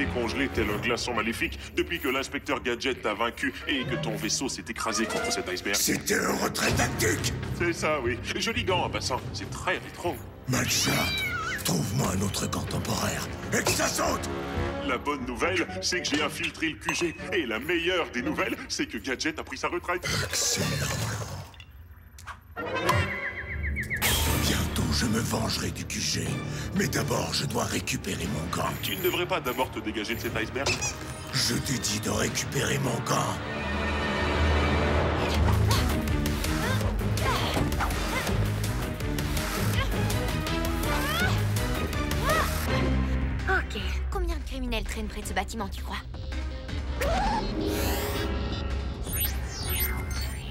congelé tel un glaçon maléfique depuis que l'inspecteur Gadget t'a vaincu et que ton vaisseau s'est écrasé contre cet iceberg. C'était un retrait tactique. C'est ça, oui. Joli gant en passant. C'est très rétro. Malcha, trouve-moi un autre gant temporaire et que ça saute. La bonne nouvelle, c'est que j'ai infiltré le QG. Et la meilleure des nouvelles, c'est que Gadget a pris sa retraite. Excellent. Bientôt, je me vengerai du QG. Mais d'abord, je dois récupérer mon gant. Tu ne devrais pas d'abord te dégager de cet iceberg? Je t'ai dit de récupérer mon gant. Ok, combien de criminels traînent près de ce bâtiment, tu crois?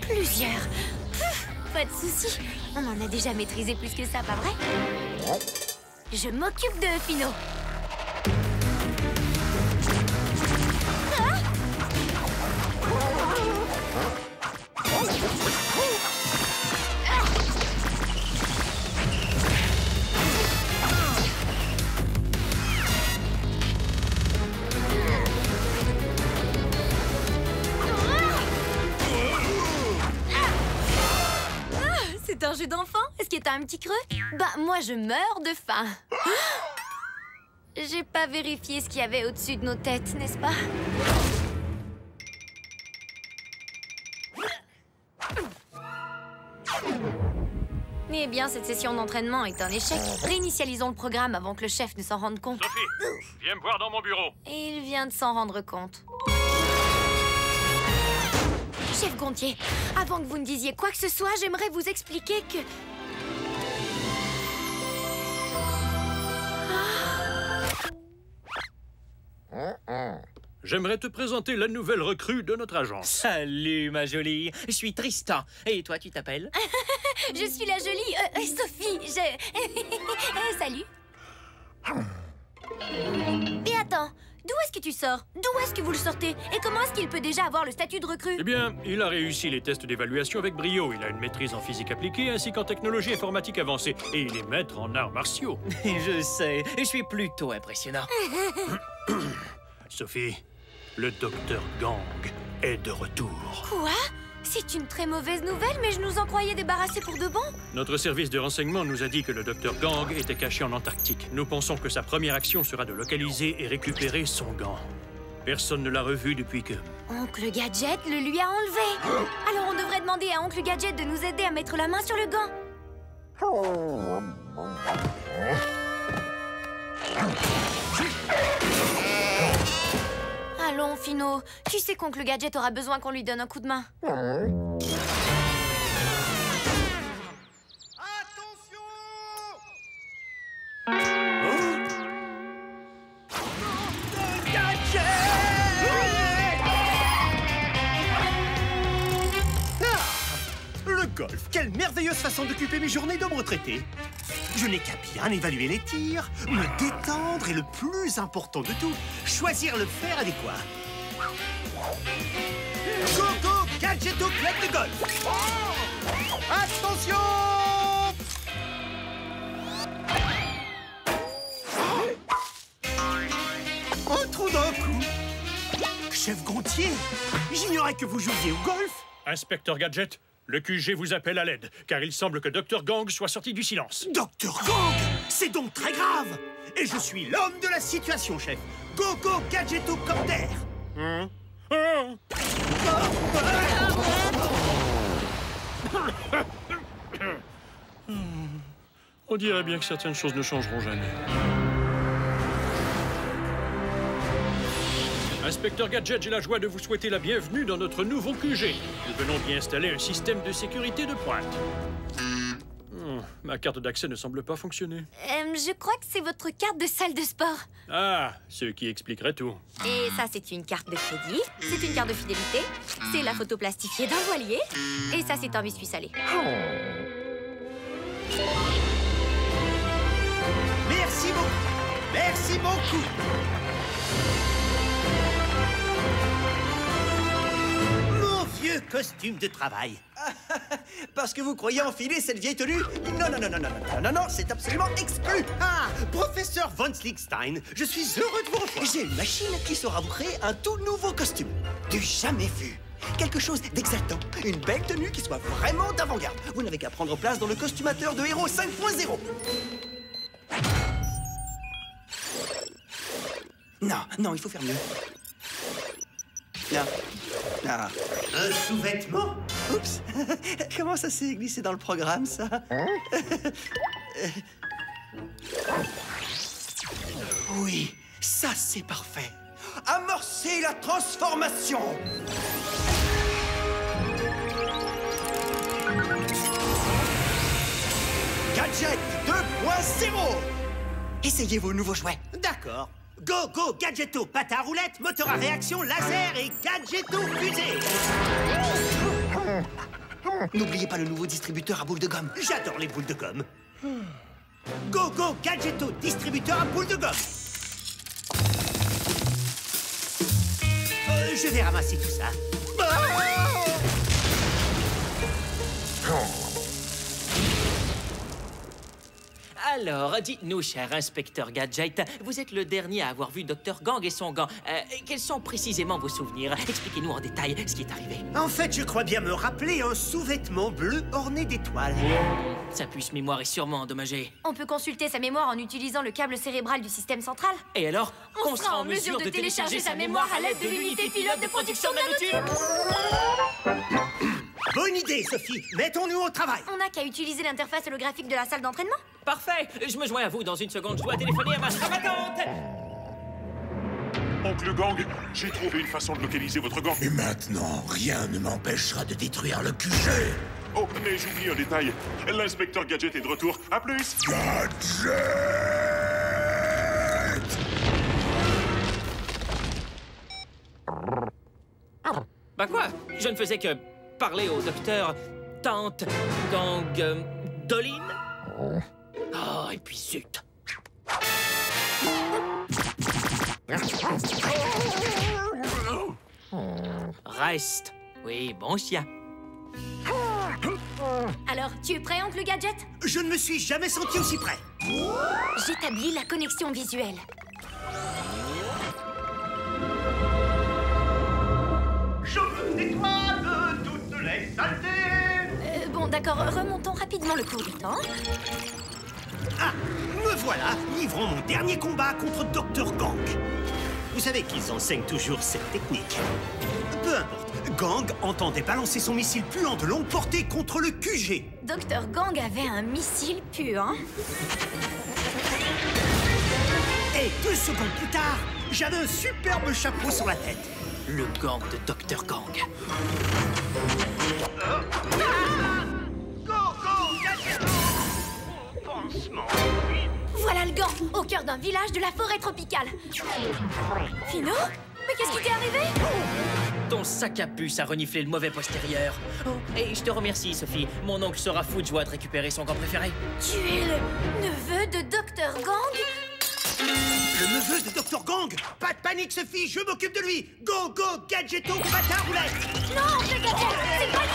Plusieurs. Pas de soucis. On en a déjà maîtrisé plus que ça, pas vrai? Je m'occupe de Fino. C'est un jeu d'enfant? Est-ce que t'as un petit creux? Bah, moi, je meurs de faim. J'ai pas vérifié ce qu'il y avait au-dessus de nos têtes, n'est-ce pas? Eh bien, cette session d'entraînement est un échec. Réinitialisons le programme avant que le chef ne s'en rende compte. Sophie, viens me voir dans mon bureau. Et il vient de s'en rendre compte. Chef Gontier, avant que vous ne disiez quoi que ce soit, j'aimerais vous expliquer que... J'aimerais te présenter la nouvelle recrue de notre agence. Salut, ma jolie. Je suis Tristan. Et toi, tu t'appelles? Je suis la jolie Sophie. Salut. Et attends, d'où est-ce que tu sors? D'où est-ce que vous le sortez? Et comment est-ce qu'il peut déjà avoir le statut de recrue? Eh bien, il a réussi les tests d'évaluation avec brio. Il a une maîtrise en physique appliquée ainsi qu'en technologie informatique avancée. Et il est maître en arts martiaux. Je sais. Je suis plutôt impressionnant. Sophie, le docteur Gang est de retour. Quoi? C'est une très mauvaise nouvelle, mais je nous en croyais débarrassés pour de bon. Notre service de renseignement nous a dit que le docteur Gang était caché en Antarctique. Nous pensons que sa première action sera de localiser et récupérer son gant. Personne ne l'a revu depuis que... Oncle Gadget le lui a enlevé. Alors on devrait demander à Oncle Gadget de nous aider à mettre la main sur le gant. Allons, Fino. Tu sais qu'Oncle Gadget aura besoin qu'on lui donne un coup de main. Le golf, quelle merveilleuse façon d'occuper mes journées d'homme retraité. Je n'ai qu'à bien évaluer les tirs, me détendre et le plus important de tout, choisir le fer adéquat. Go, go, Gadget au club de golf. Attention! Un trou d'un coup. Chef Gontier, j'ignorais que vous jouiez au golf. Inspecteur Gadget, le QG vous appelle à l'aide, car il semble que Dr. Gang soit sorti du silence. Dr. Gang, c'est donc très grave. Et je suis l'homme de la situation, chef. Go, go, Gadgetocopter. On dirait bien que certaines choses ne changeront jamais. Inspecteur Gadget, j'ai la joie de vous souhaiter la bienvenue dans notre nouveau QG. Nous venons d'y installer un système de sécurité de pointe. Ma carte d'accès ne semble pas fonctionner. Je crois que c'est votre carte de salle de sport. Ah, ce qui expliquerait tout. Et ça, c'est une carte de crédit. C'est une carte de fidélité. C'est la photo plastifiée d'un voilier. Et ça, c'est un biscuit salé. Merci beaucoup. Merci beaucoup. Mon vieux le costume de travail. Parce que vous croyez enfiler cette vieille tenue? Non, non, non, non, non, non, non, non, c'est absolument exclu. Ah, professeur Von Slickstein, je suis heureux de vous revoir. J'ai une machine qui saura vous créer un tout nouveau costume. Du jamais vu. Quelque chose d'exaltant. Une belle tenue qui soit vraiment d'avant-garde. Vous n'avez qu'à prendre place dans le costumateur de Héros 5.0. Non, non, il faut faire mieux. Non. Non. Un sous-vêtement? Oups. Comment ça s'est glissé dans le programme, ça? Oui, ça c'est parfait. Amorcez la transformation. Gadget 2.0. Essayez vos nouveaux jouets. D'accord. Go, go, Gadgetto, pâte à roulettes, moteur à réaction, laser et Gadgetto fusée. N'oubliez pas le nouveau distributeur à boules de gomme. J'adore les boules de gomme. Go, go, Gadgetto, distributeur à boules de gomme. Je vais ramasser tout ça. Alors, dites-nous, cher inspecteur Gadget, vous êtes le dernier à avoir vu Dr. Gang et son gant. Quels sont précisément vos souvenirs? Expliquez-nous en détail ce qui est arrivé. En fait, je crois bien me rappeler un sous-vêtement bleu orné d'étoiles. Sa puce mémoire est sûrement endommagée. On peut consulter sa mémoire en utilisant le câble cérébral du système central. Et alors, On sera en mesure de télécharger sa mémoire à l'aide de l'unité pilote de production nanotube. Bonne idée, Sophie. Mettons-nous au travail. On n'a qu'à utiliser l'interface holographique de la salle d'entraînement. Parfait, je me joins à vous dans une seconde. Je dois téléphoner à ma tante. Oncle Gang, j'ai trouvé une façon de localiser votre gang. Et maintenant, rien ne m'empêchera de détruire le QG. Oh, mais j'oublie un détail. L'inspecteur Gadget est de retour. À plus. Gadget! Bah quoi? Je ne faisais que parler au docteur Tante Gang Doline. Oh, et puis zut. Reste. Oui, bon chien. Alors, tu es prêt, oncle Gadget? Je ne me suis jamais senti aussi près. J'établis la connexion visuelle. Je me nettoie de toutes les saletés. Bon, d'accord, remontons rapidement le cours du temps. Ah, me voilà, livrant mon dernier combat contre Dr. Gang. Vous savez qu'ils enseignent toujours cette technique. Peu importe, Gang entendait balancer son missile puant de longue portée contre le QG. Dr. Gang avait un missile puant. Et 2 secondes plus tard, j'avais un superbe chapeau sur la tête. Le gang de Dr. Gang. Voilà le gant, au cœur d'un village de la forêt tropicale. Fino? Mais qu'est-ce qui t'est arrivé? Ton sac à puce a reniflé le mauvais postérieur. Oh, et je te remercie, Sophie. Mon oncle sera fou de joie de récupérer son gant préféré. Tu es le neveu de Dr. Gang? Le neveu de Dr. Gang. Pas de panique, Sophie, je m'occupe de lui. Go, go, Gadgetto, pâte à roulettes. Non, oncle Gadget, c'est pas lui!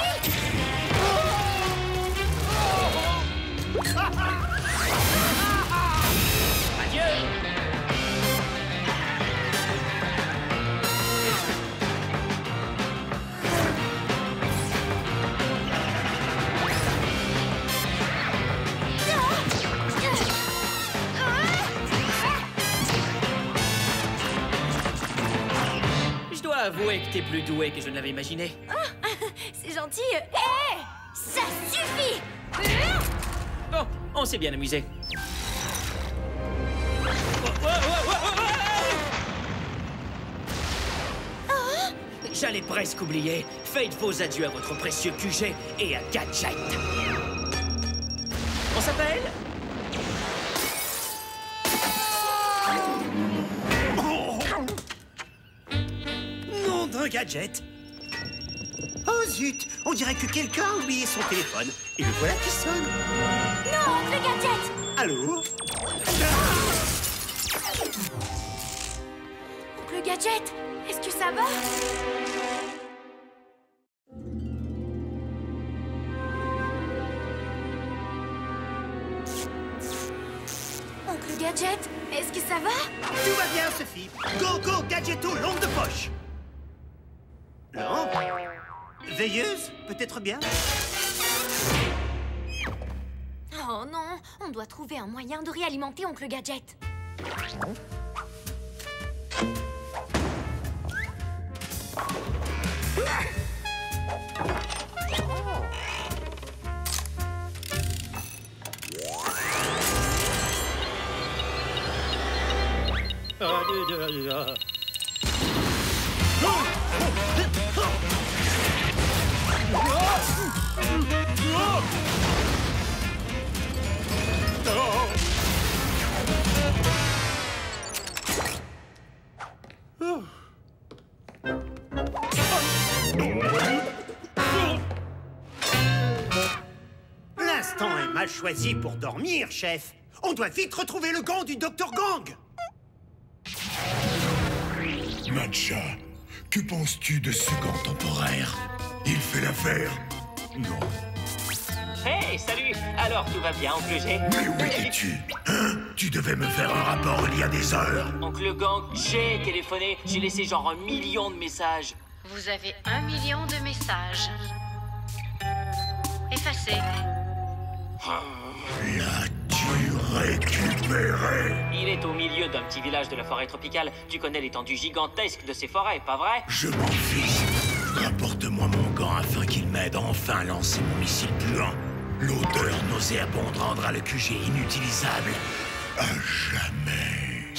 Adieu! Je dois avouer que t'es plus doué que je ne l'avais imaginé. C'est gentil. Hé! Ça suffit! Bon, on s'est bien amusé. J'allais presque oublier. Faites vos adieux à votre précieux QG et à Gadget. On s'appelle? Nom d'un Gadget. Oh zut, on dirait que quelqu'un a oublié son téléphone. Et le voilà qui sonne. Non, oncle Gadget! Allô? Oncle Gadget, est-ce que ça va? Gadget, est-ce que ça va? Tout va bien, Sophie. Go, go, Gadgetto, lampe de poche. Lampe? Veilleuse, peut-être bien? Oh non, on doit trouver un moyen de réalimenter Oncle Gadget. L'instant est mal choisi pour dormir, chef. On doit vite retrouver le gant du Dr. Gang. Matcha, que penses-tu de ce gant temporaire? Il fait l'affaire? Non. Hey, salut! Alors, tout va bien, Oncle G? Mais où étais-tu? Hein? Tu devais me faire un rapport il y a des heures. Oncle Gang, j'ai téléphoné, j'ai laissé genre 1 million de messages. Vous avez 1 million de messages. Effacés. L'as-tu récupéré? Il est au milieu d'un petit village de la forêt tropicale. Tu connais l'étendue gigantesque de ces forêts, pas vrai? Je m'en fiche. Rapporte-moi mon gant afin qu'il m'aide enfin à lancer mon missile puant. L'odeur nauséabonde rendra le QG inutilisable à jamais.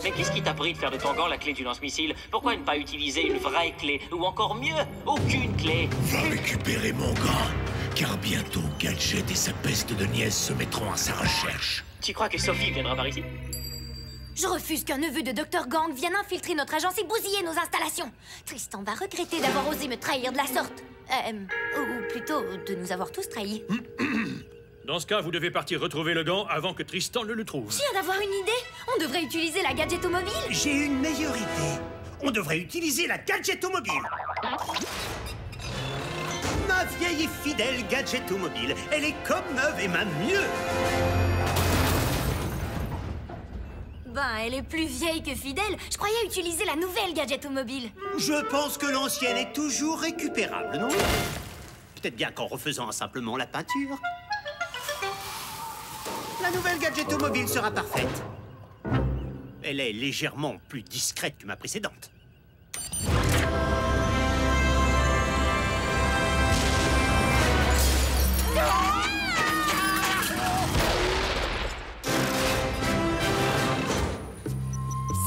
Mais qu'est-ce qui t'a pris de faire de ton gant la clé du lance-missile? Pourquoi ne pas utiliser une vraie clé? Ou encore mieux, aucune clé? Va récupérer mon gant, car bientôt Gadget et sa peste de nièce se mettront à sa recherche. Tu crois que Sophie viendra par ici? Je refuse qu'un neveu de Dr. Gang vienne infiltrer notre agence et bousiller nos installations. Tristan va regretter d'avoir osé me trahir de la sorte. Ou plutôt, de nous avoir tous trahis. Dans ce cas, vous devez partir retrouver le gant avant que Tristan ne le trouve. Je viens d'avoir une idée. On devrait utiliser la Gadgetomobile. J'ai une meilleure idée. On devrait utiliser la Gadgetomobile. Ma vieille et fidèle Gadgetomobile. Elle est comme neuve et même mieux. Ben, elle est plus vieille que fidèle. Je croyais utiliser la nouvelle Gadgetomobile. Je pense que l'ancienne est toujours récupérable, non? Peut-être bien qu'en refaisant simplement la peinture. La nouvelle Gadgetomobile sera parfaite. Elle est légèrement plus discrète que ma précédente.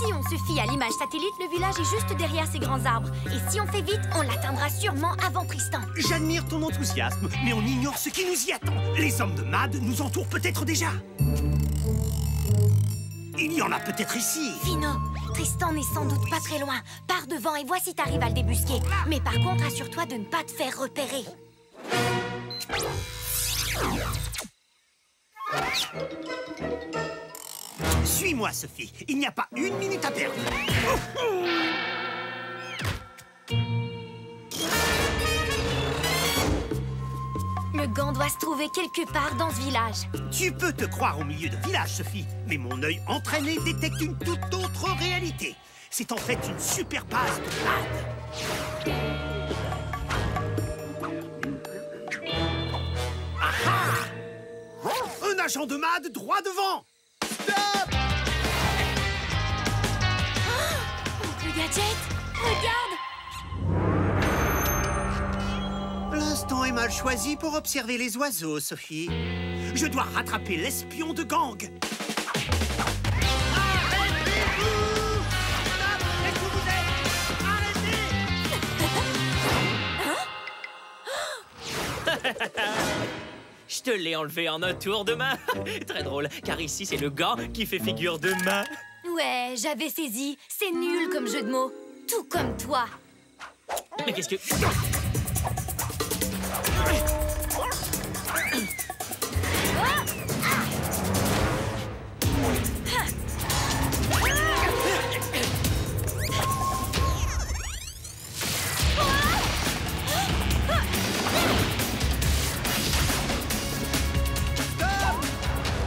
Si on se fie à l'image satellite, le village est juste derrière ces grands arbres. Et si on fait vite, on l'atteindra sûrement avant Tristan. J'admire ton enthousiasme, mais on ignore ce qui nous y attend. Les hommes de MAD nous entourent peut-être déjà. Il y en a peut-être ici. Fino, Tristan n'est sans doute pas très loin. Pars devant et vois si t'arrives à le débusquer. Mais par contre, assure-toi de ne pas te faire repérer. Suis-moi, Sophie. Il n'y a pas une minute à perdre. Le gant doit se trouver quelque part dans ce village. Tu peux te croire au milieu de village, Sophie, mais mon œil entraîné détecte une toute autre réalité. C'est en fait une super base de MAD. Ah ah! Un agent de MAD droit devant. Stop! Oncle Gadget, regarde! L'instant est mal choisi pour observer les oiseaux, Sophie. Je dois rattraper l'espion de Gang. Arrêtez-vous! Stop! Laissez où vous êtes! Arrêtez! Je te l'ai enlevé en un tour de main. Très drôle, car ici, c'est le gant qui fait figure de main. Ouais, j'avais saisi. C'est nul comme jeu de mots. Tout comme toi. Mais qu'est-ce que...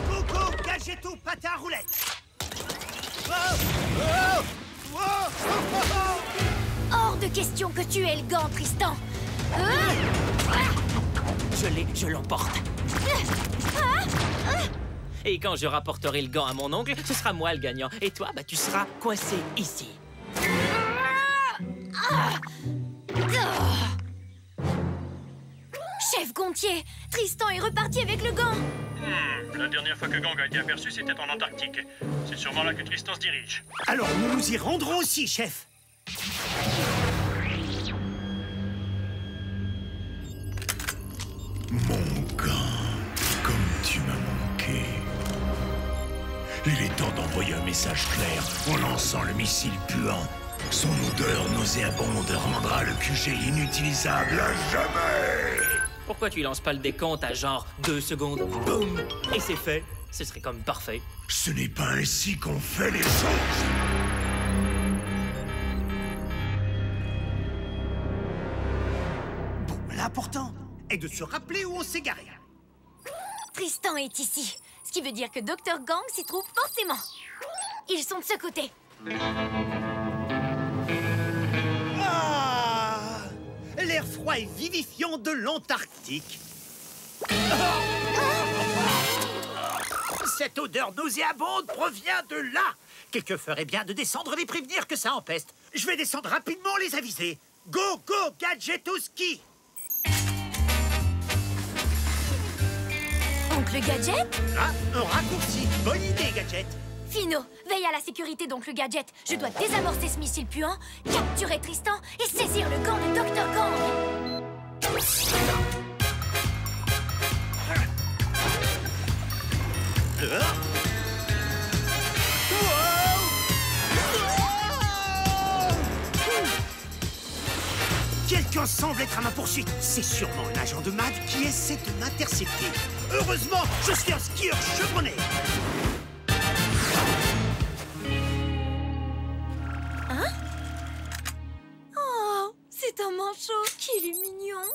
Coco, Gadgetto, patin, roulette. Tu es le gant, Tristan. Je l'emporte. Et quand je rapporterai le gant à mon oncle, ce sera moi le gagnant. Et toi, bah, tu seras coincé ici. Chef Gontier, Tristan est reparti avec le gant. La dernière fois que Gang a été aperçu, c'était en Antarctique. C'est sûrement là que Tristan se dirige. Alors nous nous y rendrons aussi, chef. Mon gant, comme tu m'as manqué. Il est temps d'envoyer un message clair en lançant le missile puant. Son odeur nauséabonde rendra le QG inutilisable à jamais. Pourquoi tu lances pas le décompte à genre 2 secondes? Boum! Et c'est fait. Ce serait comme parfait. Ce n'est pas ainsi qu'on fait les choses. Bon, l'important est de se rappeler où on s'est garé. Tristan est ici, ce qui veut dire que Dr. Gang s'y trouve forcément. Ils sont de ce côté. Ah! L'air froid et vivifiant de l'Antarctique. Cette odeur nauséabonde provient de là. Quelqu'un ferait bien de descendre les prévenir que ça empeste. Je vais descendre rapidement les aviser. Go, go, Gadget au ski! Oncle Gadget? Ah, un raccourci. Bonne idée, Gadget. Fino, veille à la sécurité d'Oncle Gadget. Je dois désamorcer ce missile puant, capturer Tristan et saisir le gant de Dr. Gang. Quelqu'un semble être à ma poursuite. C'est sûrement un agent de MAD qui essaie de m'intercepter. Heureusement, je suis un skieur chevronné. Hein? Oh, c'est un manchot. Qu'il est mignon.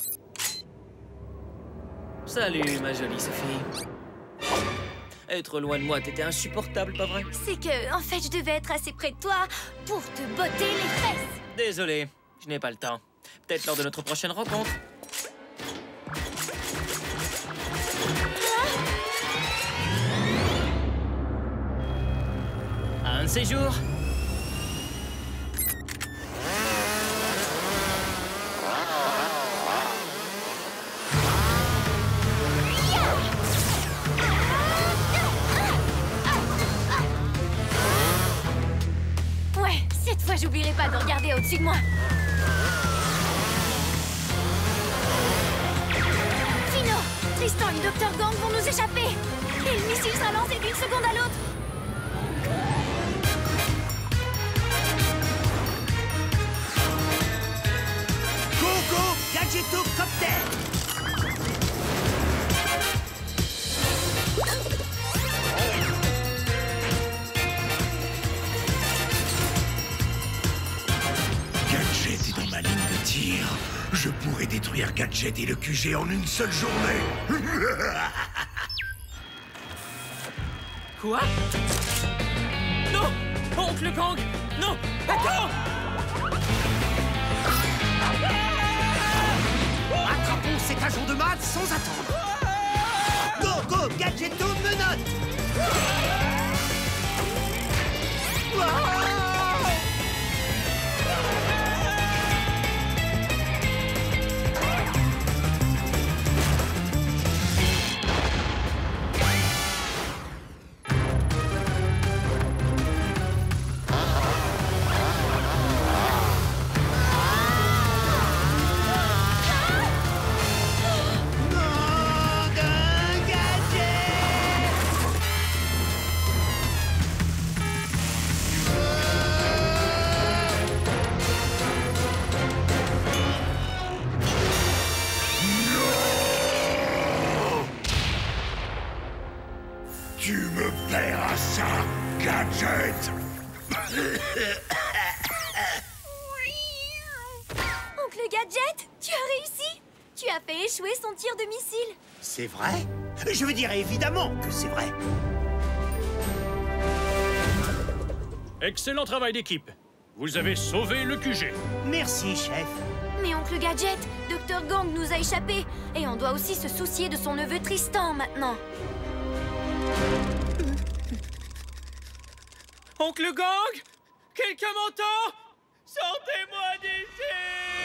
Salut, ma jolie Sophie. Être loin de moi, t'étais insupportable, pas vrai? C'est que, en fait, je devais être assez près de toi pour te botter les fesses. Désolé, je n'ai pas le temps. Peut-être lors de notre prochaine rencontre. Un de ces jours. Ouais, cette fois, j'oublierai pas de regarder au-dessus de moi. Fino, Tristan et Dr. Gang vont nous échapper. Et le missile sera lancé d'une seconde à l'autre. Go, go, Gadgetocopter. Gadget est dans ma ligne de tir. Je pourrais détruire Gadget et le QG en une seule journée. Quoi? Non! Oncle Gang! Non! Attends! Attrapons cet agent de MAD sans attendre. Go, go, Gadgeto menotte. Tu me paieras ça, Gadget. Oncle Gadget, tu as réussi. Tu as fait échouer son tir de missile. C'est vrai? Je veux dire évidemment que c'est vrai. Excellent travail d'équipe. Vous avez sauvé le QG. Merci, chef. Mais oncle Gadget, Dr. Gang nous a échappé. Et on doit aussi se soucier de son neveu Tristan maintenant. Oncle Gang? Quelqu'un m'entend? Sortez-moi d'ici!